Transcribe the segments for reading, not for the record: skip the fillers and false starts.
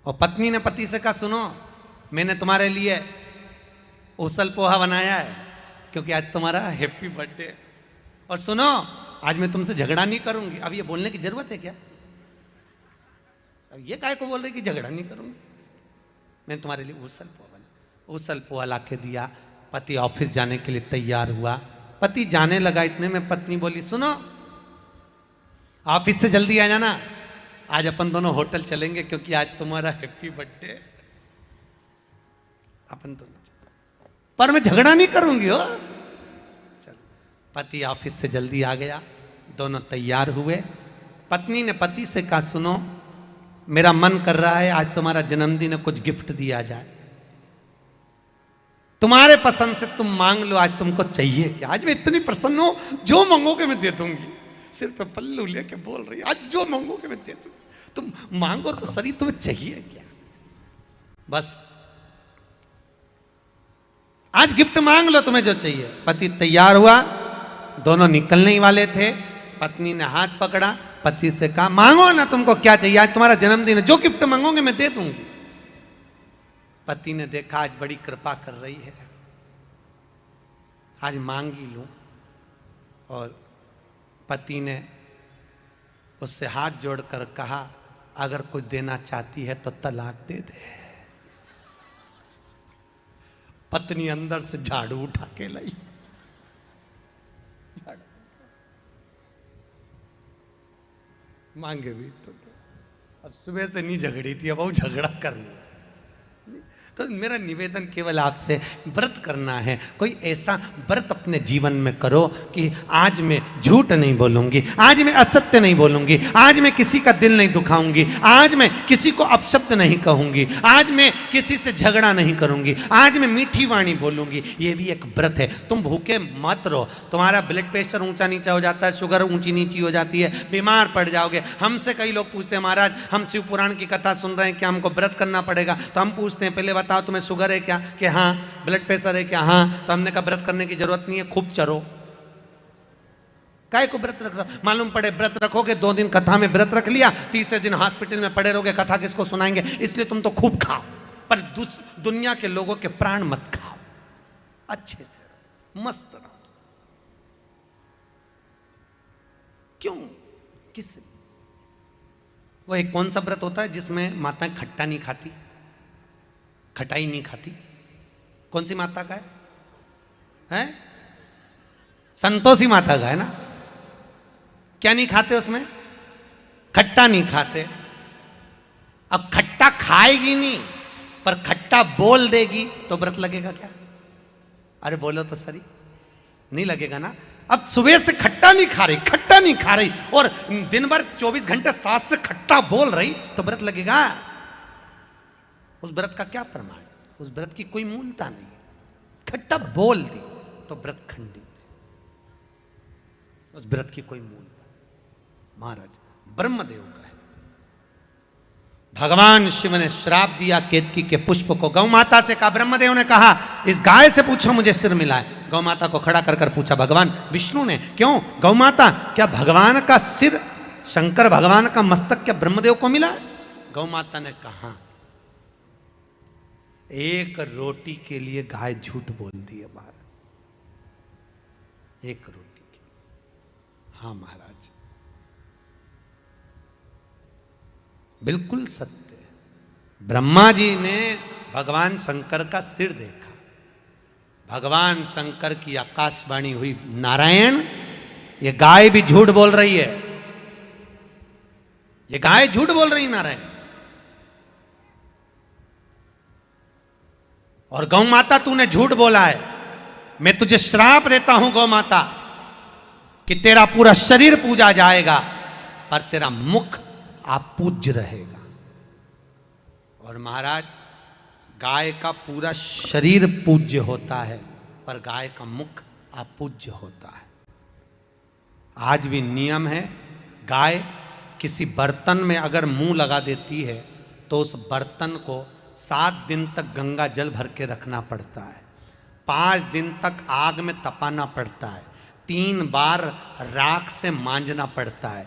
और पत्नी ने पति से कहा सुनो मैंने तुम्हारे लिए उसल पोहा बनाया है क्योंकि आज तुम्हारा हैप्पी बर्थडे। और सुनो आज मैं तुमसे झगड़ा नहीं करूंगी। अब ये बोलने की जरूरत है क्या? अब ये काहे को बोल रही कि झगड़ा नहीं करूंगी? मैंने तुम्हारे लिए उसल पोहा बनाया। उसल पोहा ला के दिया। पति ऑफिस जाने के लिए तैयार हुआ। पति जाने लगा, इतने में पत्नी बोली सुनो ऑफिस से जल्दी आ जाना, आज अपन दोनों होटल चलेंगे क्योंकि आज तुम्हारा हैप्पी बर्थडे। अपन दोनों पर मैं झगड़ा नहीं करूंगी हो। चलो पति ऑफिस से जल्दी आ गया, दोनों तैयार हुए। पत्नी ने पति से कहा सुनो मेरा मन कर रहा है आज तुम्हारा जन्मदिन है, कुछ गिफ्ट दिया जाए, तुम्हारे पसंद से तुम मांग लो, आज तुमको चाहिए क्या? आज मैं इतनी प्रसन्न हूं, जो मांगोगे मैं दे दूंगी। सिर पे पल्लू लेके बोल रही आज जो मांगोगे मैं दे दूंगी, तुम मांगो तो सही, तुम्हें चाहिए क्या? बस आज गिफ्ट मांग लो तुम्हें जो चाहिए। पति तैयार हुआ, दोनों निकलने ही वाले थे। पत्नी ने हाथ पकड़ा, पति से कहा मांगो ना तुमको क्या चाहिए, आज तुम्हारा जन्मदिन है, जो गिफ्ट मांगोगे मैं दे दूंगी। पति ने देखा आज बड़ी कृपा कर रही है, आज मांग ही लूं। और पति ने उससे हाथ जोड़कर कहा अगर कुछ देना चाहती है तो तलाक दे दे। पत्नी अंदर से झाड़ू उठा के लाई। मांगे भी तो अब सुबह से नहीं झगड़ी थी, अब वो झगड़ा कर लिया। तो मेरा निवेदन केवल आपसे व्रत करना है। कोई ऐसा व्रत अपने जीवन में करो कि आज मैं झूठ नहीं बोलूंगी, आज मैं असत्य नहीं बोलूंगी, आज मैं किसी का दिल नहीं दुखाऊंगी, आज मैं किसी को अपशब्द नहीं कहूंगी, आज मैं किसी से झगड़ा नहीं करूंगी, आज मैं मीठी वाणी बोलूंगी। ये भी एक व्रत है। तुम भूखे मत रहो, तुम्हारा ब्लड प्रेशर ऊंचा नीचा हो जाता है, शुगर ऊंची नीची हो जाती है, बीमार पड़ जाओगे। हमसे कई लोग पूछते हैं महाराज हम शिव पुराण की कथा सुन रहे हैं, क्या हमको व्रत करना पड़ेगा? तो हम पूछते हैं पहले बताओ तुम्हें शुगर है क्या? कि हाँ। ब्लड प्रेशर है क्या? हाँ। तो हमने कहा व्रत करने की जरूरत नहीं है, खूब चरो। काय को व्रत रख रहा? मालूम पड़े व्रत रखोगे, 2 दिन कथा में व्रत रख लिया, तीसरे दिन हॉस्पिटल में पड़े रहोगे, कथा किसको सुनाएंगे? इसलिए तुम तो खूब खाओ, पर दुनिया के लोगों के प्राण मत खाओ, अच्छे से मस्त रहो। क्यों? किस वो एक कौन सा व्रत होता है जिसमें माताएं खट्टा नहीं खाती, खटाई नहीं खाती? कौन सी माता का है? संतोषी माता का है ना? क्या नहीं खाते उसमें? खट्टा नहीं खाते। अब खट्टा खाएगी नहीं पर खट्टा बोल देगी तो व्रत लगेगा क्या? अरे बोलो तो सही, नहीं लगेगा ना। अब सुबह से खट्टा नहीं खा रही, खट्टा नहीं खा रही और दिन भर 24 घंटे सास से खट्टा बोल रही तो व्रत लगेगा? उस व्रत का क्या प्रमाण? उस व्रत की कोई मूलता नहीं। खट्टा बोल दी तो व्रत खंडित, उस व्रत की कोई मूलता। महाराज ब्रह्मदेव का है, भगवान शिव ने श्राप दिया केतकी के पुष्प को। गौ माता से कहा, ब्रह्मदेव ने कहा इस गाय से पूछो मुझे सिर मिला है। गौ माता को खड़ा कर पूछा भगवान विष्णु ने। क्यों गौ माता, क्या भगवान का सिर, शंकर भगवान का मस्तक क्या ब्रह्मदेव को मिला? गौ माता ने कहा एक रोटी के लिए गाय झूठ बोलती है महाराज, एक रोटी के। हाँ महाराज बिल्कुल सत्य। ब्रह्मा जी ने भगवान शंकर का सिर देखा, भगवान शंकर की आकाशवाणी हुई, नारायण ये गाय भी झूठ बोल रही है, ये गाय झूठ बोल रही नारायण। और गौ माता तूने झूठ बोला है, मैं तुझे श्राप देता हूं गौ माता कि तेरा पूरा शरीर पूजा जाएगा पर तेरा मुख अपूज्य रहेगा। और महाराज गाय का पूरा शरीर पूज्य होता है पर गाय का मुख अपूज्य होता है। आज भी नियम है, गाय किसी बर्तन में अगर मुंह लगा देती है तो उस बर्तन को 7 दिन तक गंगा जल भर के रखना पड़ता है, 5 दिन तक आग में तपाना पड़ता है, 3 बार राख से मांजना पड़ता है,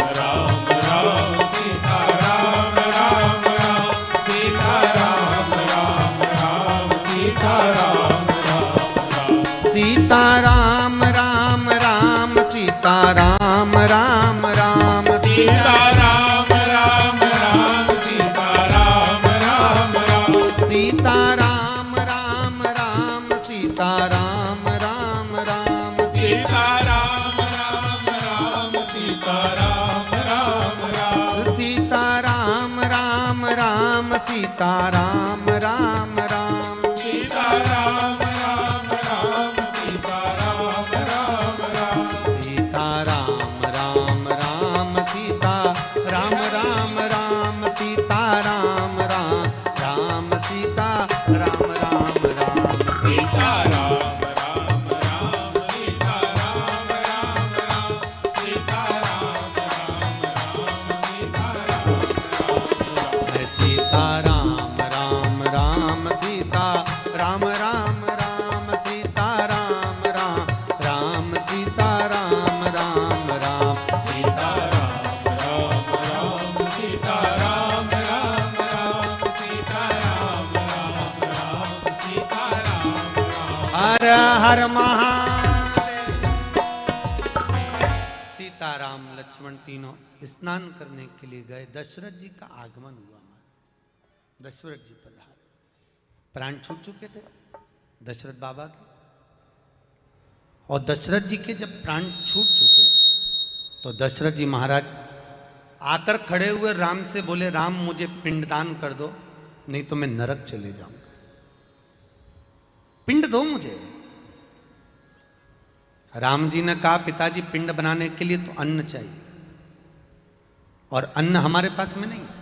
सीता राम राम राम सीता राम राम राम सीता राम राम राम सीता राम राम राम सीता राम राम राम सीता राम राम राम सीता राम राम राम सीता राम राम राम सीता राम राम राम सीता राम राम राम सीता राम राम राम सीता राम राम राम सीता राम राम राम सीता राम राम राम सीता राम राम राम सीता राम राम राम सीता राम राम राम सीता राम राम हर हर महादेव। सीताराम लक्ष्मण तीनों स्नान करने के लिए गए। दशरथ जी का आगमन हुआ। दशरथ जी पधारे। प्राण छूट चुके थे दशरथ बाबा के, और दशरथ जी के जब प्राण छूट चुके तो दशरथ जी महाराज आकर खड़े हुए राम से बोले, राम मुझे पिंडदान कर दो, नहीं तो मैं नरक चले जाऊंगा। पिंड दो मुझे। राम जी ने कहा, पिताजी पिंड बनाने के लिए तो अन्न चाहिए, और अन्न हमारे पास में नहीं है।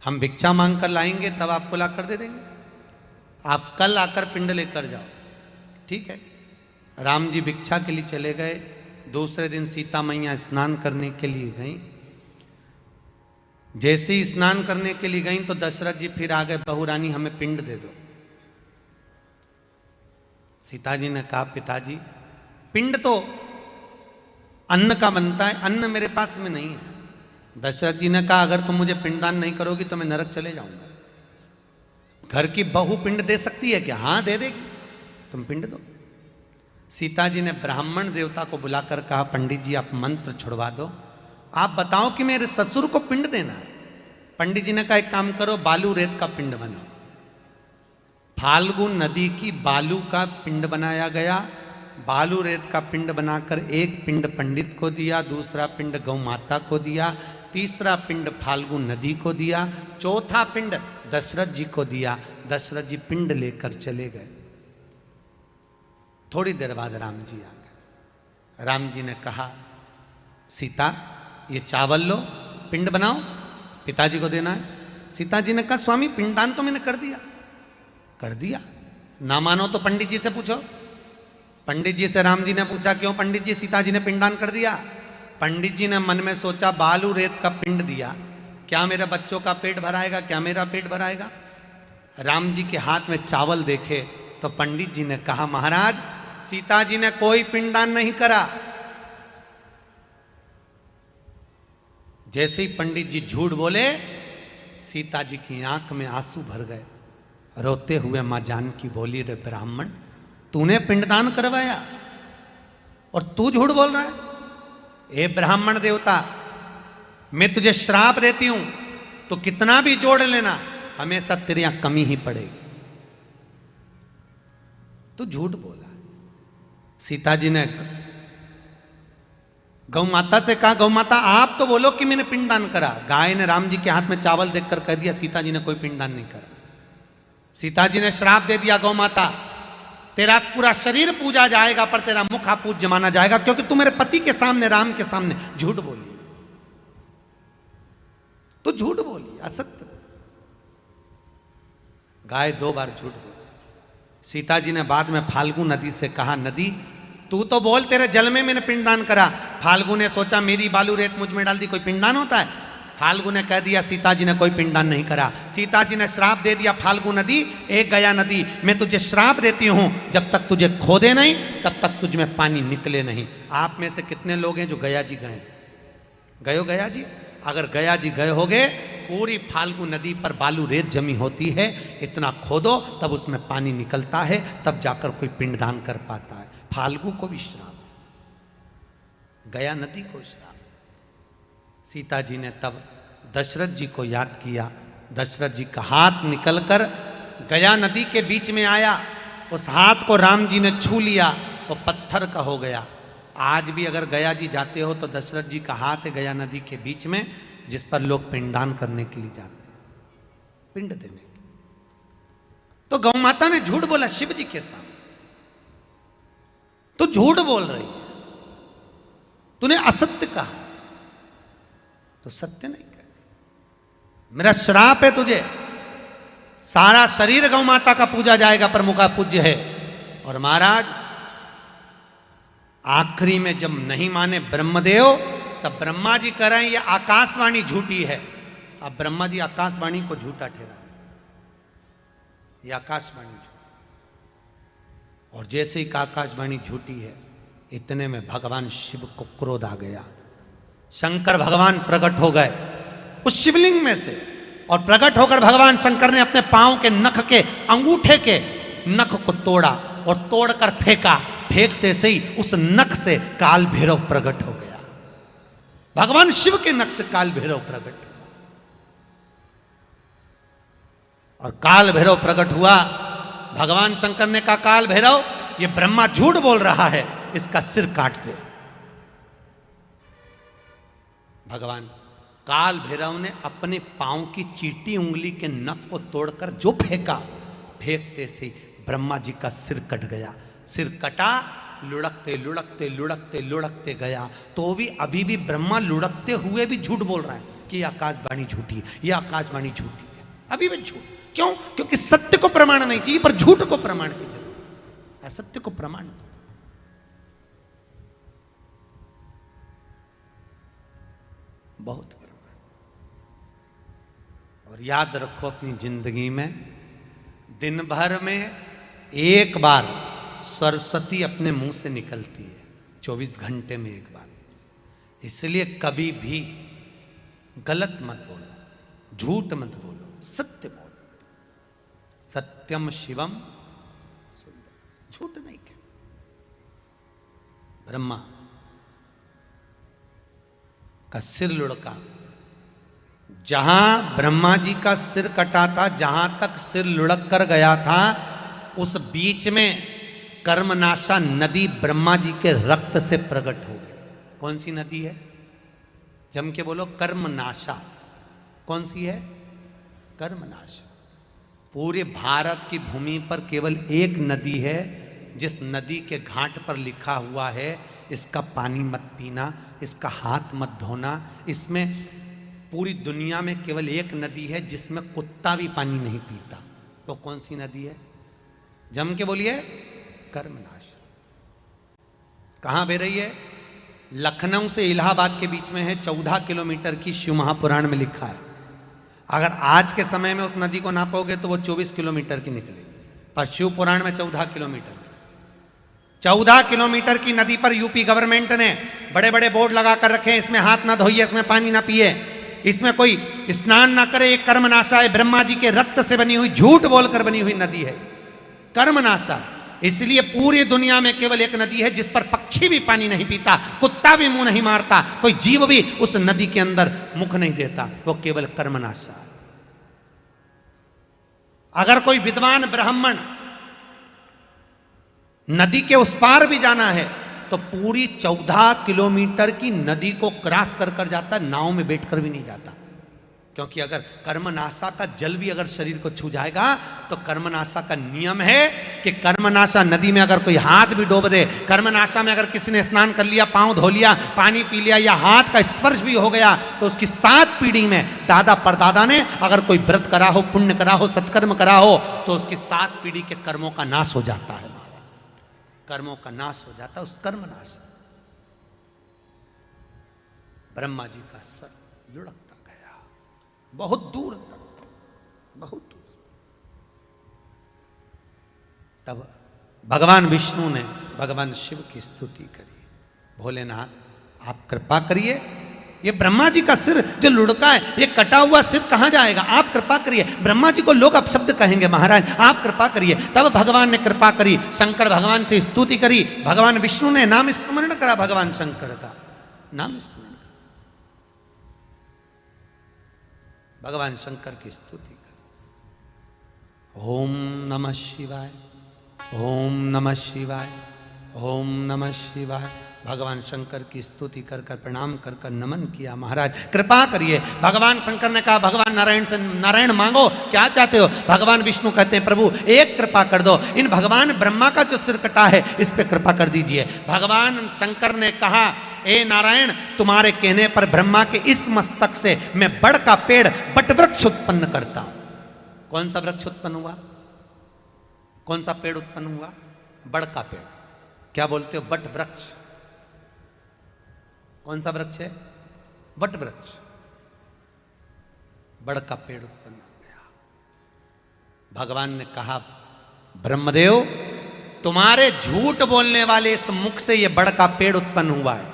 हम भिक्षा मांग कर लाएंगे तब आपको ला कर दे देंगे। आप कल आकर पिंड लेकर जाओ। ठीक है। राम जी भिक्षा के लिए चले गए। दूसरे दिन सीता मैया स्नान करने के लिए गई। जैसे ही स्नान करने के लिए गई तो दशरथ जी फिर आ गए, बहू रानी हमें पिंड दे दो। सीता जी ने कहा, पिताजी पिंड तो अन्न का बनता है, अन्न मेरे पास में नहीं है। दशरथ जी ने कहा, अगर तुम मुझे पिंडदान नहीं करोगी तो मैं नरक चले जाऊंगा। घर की बहू पिंड दे सकती है क्या? हाँ दे देगी, तुम पिंड दो। सीता जी ने ब्राह्मण देवता को बुलाकर कहा, पंडित जी आप मंत्र छुड़वा दो, आप बताओ कि मेरे ससुर को पिंड देना है। पंडित जी ने कहा, एक काम करो, बालू रेत का पिंड बनाओ। फाल्गु नदी की बालू का पिंड बनाया गया। बालू रेत का पिंड बनाकर एक पिंड पंडित को दिया, दूसरा पिंड गौ माता को दिया, तीसरा पिंड फाल्गु नदी को दिया, चौथा पिंड दशरथ जी को दिया। दशरथ जी पिंड लेकर चले गए। थोड़ी देर बाद राम जी आ गए। राम जी ने कहा, सीता ये चावल लो, पिंड बनाओ, पिताजी को देना है। सीता जी ने कहा, स्वामी पिंडदान तो मैंने कर दिया। कर दिया? ना मानो तो पंडित जी से पूछो। पंडित जी से राम जी ने पूछा, क्यों पंडित जी सीता जी ने पिंडदान कर दिया? पंडित जी ने मन में सोचा, बालू रेत का पिंड दिया, क्या मेरे बच्चों का पेट भराएगा? क्या मेरा पेट भराएगा? राम जी के हाथ में चावल देखे तो पंडित जी ने कहा, महाराज सीता जी ने कोई पिंडदान नहीं करा। जैसे ही पंडित जी झूठ बोले, सीता जी की आंख में आंसू भर गए। रोते हुए मां जानकी बोली, रे ब्राह्मण तूने पिंडदान करवाया और तू झूठ बोल रहा है? ए ब्राह्मण देवता, मैं तुझे श्राप देती हूं, तो कितना भी जोड़ लेना हमेशा तेरे यहां कमी ही पड़ेगी। तू झूठ बोला। सीता जी ने गौ माता से कहा, गौ माता आप तो बोलो कि मैंने पिंडदान करा। गाय ने राम जी के हाथ में चावल देखकर कह दिया, सीता जी ने कोई पिंडदान नहीं करा। सीता जी ने श्राप दे दिया, गौ माता तेरा पूरा शरीर पूजा जाएगा पर तेरा मुख अपूज्य माना जाएगा, क्योंकि तू मेरे पति के सामने, राम के सामने झूठ बोली। तो झूठ बोली, असत्य। गाय 2 बार झूठ बोली। सीता जी ने बाद में फाल्गु नदी से कहा, नदी तू तो बोल, तेरे जल में मैंने पिंडदान करा। फाल्गु ने सोचा मेरी बालू रेत मुझ में डाल दी, कोई पिंडदान होता है? फाल्गु ने कह दिया सीता जी ने कोई पिंडदान नहीं करा। सीता जी ने श्राप दे दिया, फाल्गु नदी एक गया नदी, मैं तुझे श्राप देती हूं, जब तक तुझे खोदे नहीं तब तक तुझ में पानी निकले नहीं। आप में से कितने लोग हैं जो गया जी गए? गयो गया जी? अगर गया जी गए होगे, पूरी फाल्गु नदी पर बालू रेत जमी होती है, इतना खोदो तब उसमें पानी निकलता है, तब जाकर कोई पिंडदान कर पाता है। फाल्गु को भी श्राप, गया नदी को श्राप। सीता जी ने तब दशरथ जी को याद किया। दशरथ जी का हाथ निकलकर गया नदी के बीच में आया, उस हाथ को राम जी ने छू लिया, वो पत्थर का हो गया। आज भी अगर गया जी जाते हो तो दशरथ जी का हाथ है गया नदी के बीच में, जिस पर लोग पिंडदान करने के लिए जाते हैं। पिंड देने की। तो गौ माता ने झूठ बोला शिव जी के सामने, तो झूठ बोल रही है, तूने असत्य कहा, तो सत्य नहीं कह, मेरा श्राप है तुझे, सारा शरीर गौ माता का पूजा जाएगा, प्रमुखा पूज्य है। और महाराज आखिरी में जब नहीं माने ब्रह्मदेव, तब ब्रह्मा जी कह रहे हैं ये आकाशवाणी झूठी है। अब ब्रह्मा जी आकाशवाणी को झूठा ठहरा, ये आकाशवाणी झूठी। और जैसे ही आकाशवाणी झूठी है, इतने में भगवान शिव को क्रोध आ गया। शंकर भगवान प्रकट हो गए उस शिवलिंग में से, और प्रकट होकर भगवान शंकर ने अपने पांव के नख के अंगूठे के नख को तोड़ा और तोड़कर फेंका। फेंकते से ही उस नख से काल भैरव प्रकट हो गया। भगवान शिव के नख से काल भैरव प्रकट हुआ, और काल भैरव प्रकट हुआ। भगवान शंकर ने कहा काल भैरव ये ब्रह्मा झूठ बोल रहा है, इसका सिर काट दे। भगवान काल भैरव ने अपने पांव की चीटी उंगली के नख को तोड़कर जो फेंका, फेंकते से ब्रह्मा जी का सिर कट गया। सिर कटा, लुढ़कते लुढ़कते लुढ़कते लुढ़कते गया। तो भी अभी भी ब्रह्मा लुढ़कते हुए भी झूठ बोल रहा है कि ये आकाशवाणी झूठी है, ये आकाशवाणी झूठी है, अभी भी झूठ। क्यों? क्योंकि सत्य को प्रमाण नहीं चाहिए, पर झूठ को प्रमाण की जरूरत है। सत्य को प्रमाण चाहिए। बहुत प्रमाण। और याद रखो अपनी जिंदगी में दिन भर में एक बार सरस्वती अपने मुंह से निकलती है, 24 घंटे में एक बार। इसलिए कभी भी गलत मत बोलो, झूठ मत बोलो, सत्य बोलो। सत्यम शिवम सुंदर, झूठ नहीं कहना। ब्रह्मा का सिर लुढ़का, जहां ब्रह्मा जी का सिर कटा था, जहां तक सिर लुढ़क कर गया था, उस बीच में कर्मनाशा नदी ब्रह्मा जी के रक्त से प्रकट हो गई। कौन सी नदी है? जम के बोलो, कर्मनाशा। कौन सी है? कर्मनाशा। पूरे भारत की भूमि पर केवल एक नदी है, जिस नदी के घाट पर लिखा हुआ है इसका पानी मत पीना, इसका हाथ मत धोना। इसमें पूरी दुनिया में केवल एक नदी है जिसमें कुत्ता भी पानी नहीं पीता। तो कौन सी नदी है? जम के बोलिए, कर्मनाशा। कहाँ बह रही है? लखनऊ से इलाहाबाद के बीच में है, 14 किलोमीटर की शिव महापुराण में लिखा है। अगर आज के समय में उस नदी को नापोगे तो वो 24 किलोमीटर की निकलेगी, पर शिव पुराण में 14 किलोमीटर। 14 किलोमीटर की नदी पर यूपी गवर्नमेंट ने बड़े बड़े बोर्ड लगा कर रखे हैं, इसमें हाथ ना धोइए, इसमें पानी ना पिए, इसमें कोई स्नान ना करे। एक कर्मनाशा है, ब्रह्मा जी के रक्त से बनी हुई, झूठ बोलकर बनी हुई नदी है कर्मनाशा। इसलिए पूरी दुनिया में केवल एक नदी है जिस पर पक्षी भी पानी नहीं पीता, कुत्ता भी मुंह नहीं मारता, कोई जीव भी उस नदी के अंदर मुख नहीं देता, वो केवल कर्मनाशा। अगर कोई विद्वान ब्राह्मण नदी के उस पार भी जाना है तो पूरी 14 किलोमीटर की नदी को क्रॉस कर कर जाता है, नाव में बैठकर भी नहीं जाता। क्योंकि अगर कर्मनाशा का जल भी अगर शरीर को छू जाएगा तो कर्मनाशा का नियम है कि कर्मनाशा नदी में अगर कोई हाथ भी डोब दे, कर्मनाशा में अगर किसी ने स्नान कर लिया, पांव धो लिया, पानी पी लिया या हाथ का स्पर्श भी हो गया, तो उसकी 7 पीढ़ी में दादा परदादा ने अगर कोई व्रत करा हो, पुण्य करा हो, सत्कर्म करा हो, तो उसकी 7 पीढ़ी के कर्मों का नाश हो जाता है। कर्मों का नाश हो जाता है उस कर्मनाश। ब्रह्मा जी का सर लुढ़कता गया बहुत दूर तक, बहुत दूर। तब भगवान विष्णु ने भगवान शिव की स्तुति करी, भोलेनाथ आप कृपा करिए, ये ब्रह्मा जी का सिर जो लुढ़का है, ये कटा हुआ सिर कहां जाएगा, आप कृपा करिए। ब्रह्मा जी को लोग अपशब्द कहेंगे, महाराज आप कृपा करिए। तब भगवान ने कृपा करी, शंकर भगवान से स्तुति करी, भगवान विष्णु ने नाम स्मरण करा, भगवान शंकर का नाम स्मरण, भगवान शंकर की स्तुति करी। ओम नमः शिवाय, ओम नमः शिवाय, ओम नमः शिवाय, भगवान शंकर की स्तुति कर कर प्रणाम कर कर नमन किया। महाराज कृपा करिए। भगवान शंकर ने कहा भगवान नारायण से नारायण मांगो, क्या चाहते हो? भगवान विष्णु कहते हैं प्रभु एक कृपा कर दो, इन भगवान ब्रह्मा का जो सिर कटा है इस पे कृपा कर दीजिए। भगवान शंकर ने कहा ए नारायण, तुम्हारे कहने पर ब्रह्मा के इस मस्तक से मैं बड़ का पेड़ बट वृक्ष उत्पन्न करता हूं। कौन सा वृक्ष उत्पन्न हुआ? कौन सा पेड़ उत्पन्न हुआ? बड़ का पेड़। क्या बोलते हो? बट वृक्ष। कौन सा वृक्ष है? वट वृक्ष। बड़ का पेड़ उत्पन्न हो गया। भगवान ने कहा ब्रह्मदेव, तुम्हारे झूठ बोलने वाले इस मुख से यह बड़ का पेड़ उत्पन्न हुआ है,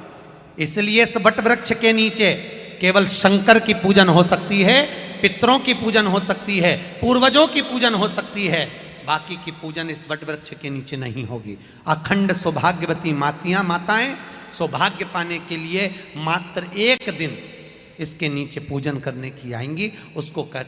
इसलिए इस वट वृक्ष के नीचे केवल शंकर की पूजन हो सकती है, पितरों की पूजन हो सकती है, पूर्वजों की पूजन हो सकती है, बाकी की पूजन इस वट वृक्ष के नीचे नहीं होगी। अखंड सौभाग्यवती माताएं सौभाग्य पाने के लिए मात्र एक दिन इसके नीचे पूजन करने की आएंगी, उसको कहते